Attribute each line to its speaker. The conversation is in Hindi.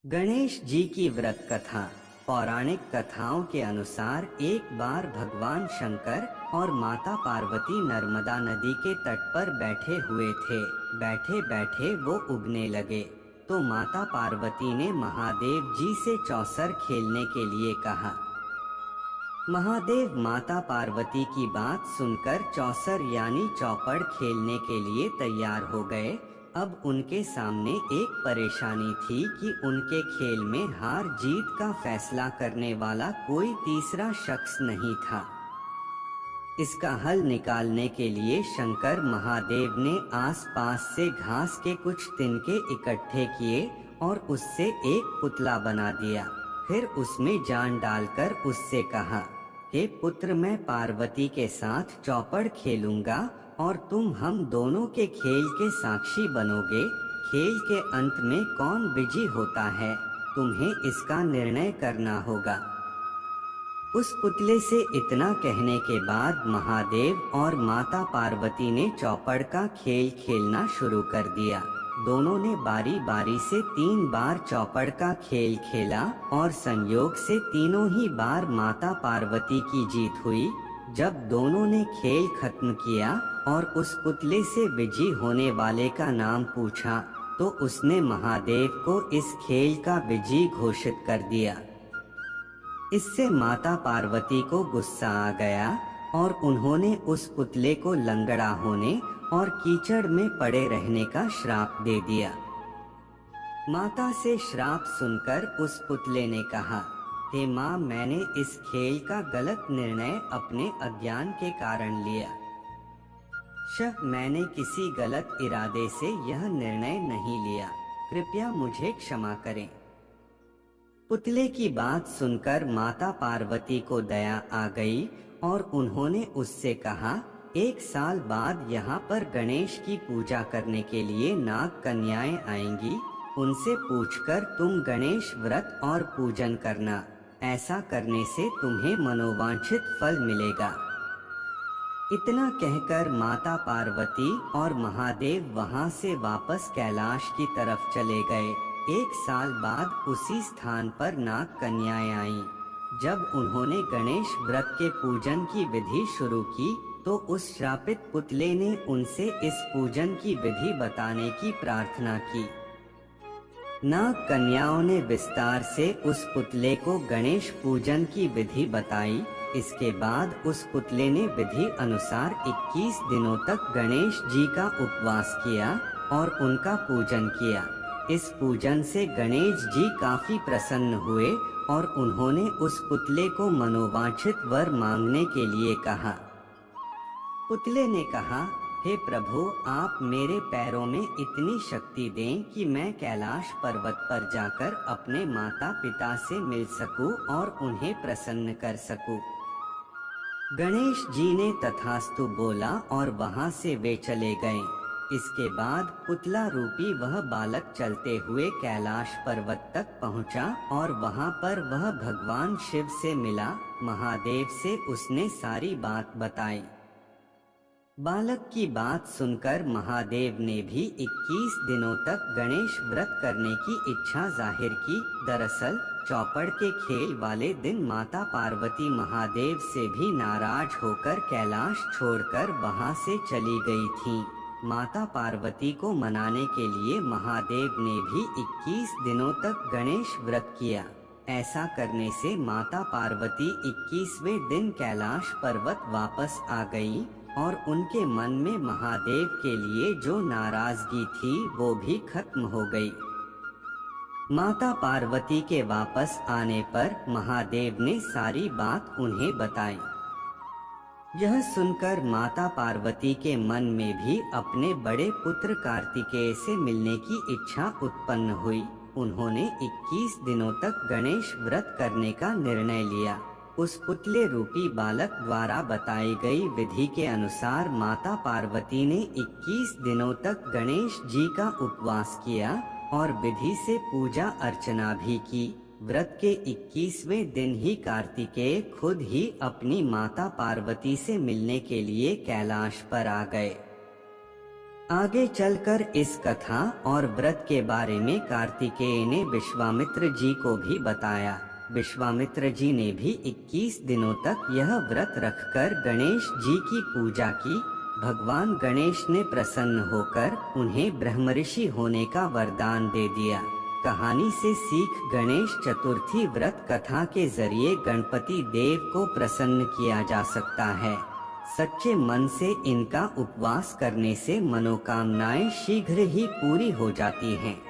Speaker 1: गणेश जी की व्रत कथा। पौराणिक कथाओं के अनुसार एक बार भगवान शंकर और माता पार्वती नर्मदा नदी के तट पर बैठे हुए थे। बैठे बैठे वो उगने लगे तो माता पार्वती ने महादेव जी से चौसर खेलने के लिए कहा। महादेव माता पार्वती की बात सुनकर चौसर यानी चौपड़ खेलने के लिए तैयार हो गए। अब उनके सामने एक परेशानी थी कि उनके खेल में हार जीत का फैसला करने वाला कोई तीसरा शख्स नहीं था। इसका हल निकालने के लिए शंकर महादेव ने आसपास से घास के कुछ तिनके इकट्ठे किए और उससे एक पुतला बना दिया। फिर उसमें जान डालकर उससे कहा, हे पुत्र, मैं पार्वती के साथ चौपड़ खेलूंगा और तुम हम दोनों के खेल के साक्षी बनोगे। खेल के अंत में कौन विजयी होता है, तुम्हें इसका निर्णय करना होगा। उस पुतले से इतना कहने के बाद महादेव और माता पार्वती ने चौपड़ का खेल खेलना शुरू कर दिया। दोनों ने बारी बारी से 3 बार चौपड़ का खेल खेला और संयोग से तीनों ही बार माता पार्वती की जीत हुई। जब दोनों ने खेल खत्म किया और उस पुतले से विजयी होने वाले का नाम पूछा तो उसने महादेव को इस खेल का विजयी घोषित कर दिया। इससे माता पार्वती को गुस्सा आ गया और उन्होंने उस पुतले को लंगड़ा होने और कीचड़ में पड़े रहने का श्राप दे दिया। माता से श्राप सुनकर उस पुतले ने कहा, हे माँ, मैंने इस खेल का गलत निर्णय अपने अज्ञान के कारण लिया। मैंने किसी गलत इरादे से यह निर्णय नहीं लिया, कृपया मुझे क्षमा करें। पुतले की बात सुनकर माता पार्वती को दया आ गई और उन्होंने उससे कहा, 1 साल बाद यहाँ पर गणेश की पूजा करने के लिए नाग कन्याएं आएंगी, उनसे पूछकर तुम गणेश व्रत और पूजन करना। ऐसा करने से तुम्हें मनोवांछित फल मिलेगा। इतना कहकर माता पार्वती और महादेव वहाँ से वापस कैलाश की तरफ चले गए। 1 साल बाद उसी स्थान पर नाग कन्याएं आईं। जब उन्होंने गणेश व्रत के पूजन की विधि शुरू की तो उस श्रापित पुतले ने उनसे इस पूजन की विधि बताने की प्रार्थना की। नाग कन्याओं ने विस्तार से उस पुतले को गणेश पूजन की विधि बताई। इसके बाद उस पुतले ने विधि अनुसार 21 दिनों तक गणेश जी का उपवास किया और उनका पूजन किया। इस पूजन से गणेश जी काफी प्रसन्न हुए और उन्होंने उस पुतले को मनोवांछित वर मांगने के लिए कहा। पुतले ने कहा, हे प्रभु, आप मेरे पैरों में इतनी शक्ति दें कि मैं कैलाश पर्वत पर जाकर अपने माता पिता से मिल सकूं और उन्हें प्रसन्न कर सकूं। गणेश जी ने तथास्तु बोला और वहां से वे चले गए। इसके बाद पुतला रूपी वह बालक चलते हुए कैलाश पर्वत तक पहुंचा और वहां पर वह भगवान शिव से मिला। महादेव से उसने सारी बात बताई। बालक की बात सुनकर महादेव ने भी 21 दिनों तक गणेश व्रत करने की इच्छा जाहिर की। दरअसल चौपड़ के खेल वाले दिन माता पार्वती महादेव से भी नाराज होकर कैलाश छोड़कर वहां से चली गई थीं। माता पार्वती को मनाने के लिए महादेव ने भी 21 दिनों तक गणेश व्रत किया। ऐसा करने से माता पार्वती 21वें दिन कैलाश पर्वत वापस आ गई और उनके मन में महादेव के लिए जो नाराजगी थी वो भी खत्म हो गई। माता पार्वती के वापस आने पर महादेव ने सारी बात उन्हें बताई। यह सुनकर माता पार्वती के मन में भी अपने बड़े पुत्र कार्तिकेय से मिलने की इच्छा उत्पन्न हुई। उन्होंने 21 दिनों तक गणेश व्रत करने का निर्णय लिया। उस पुतले रूपी बालक द्वारा बताई गई विधि के अनुसार माता पार्वती ने 21 दिनों तक गणेश जी का उपवास किया और विधि से पूजा अर्चना भी की। व्रत के 21वें दिन ही कार्तिकेय खुद ही अपनी माता पार्वती से मिलने के लिए कैलाश पर आ गए। आगे चलकर इस कथा और व्रत के बारे में कार्तिकेय ने विश्वामित्र जी को भी बताया। विश्वामित्र जी ने भी 21 दिनों तक यह व्रत रखकर गणेश जी की पूजा की। भगवान गणेश ने प्रसन्न होकर उन्हें ब्रह्मऋषि होने का वरदान दे दिया। कहानी से सीख गणेश चतुर्थी व्रत कथा के जरिए गणपति देव को प्रसन्न किया जा सकता है। सच्चे मन से इनका उपवास करने से मनोकामनाएं शीघ्र ही पूरी हो जाती हैं।